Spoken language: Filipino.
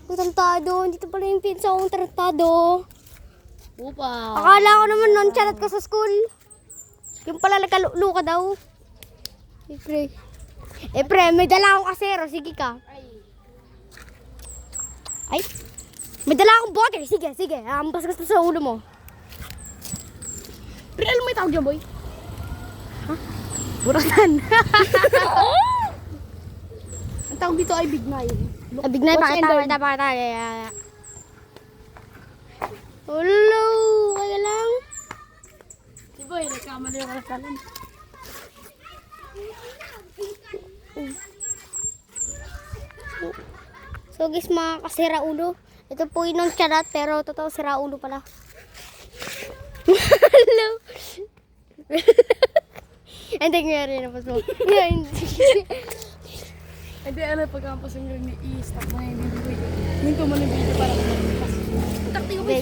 Ang tarantado. Dito pala yung pinsa kong tarantado. Upa. Akala ko naman nonchalant ka sa school. Yung pala nagkalulo ka daw. Pre, may dala akong kasero. Sige ka. Ay. May dala akong bote. Sige. Ampas ka sa ulo mo. Pre, alam mo yung tawag dyan, boy? Ha? Burasan. Ang tawag dito ay Big Nine. Big na Watch and learn. pakita. Hello, kaya lang. Si boy, nagkamali yung kalasalan. So guys, mga kasira ulo. Ito po yung nonchalant pero totoo sira ulo pala. Hello. Hindi nga rin na paso. Hindi, ano, pagkakampas yung ni i-stop mo na yung video. Hinto mo na yung video para kumalipas. Takti ko, boy.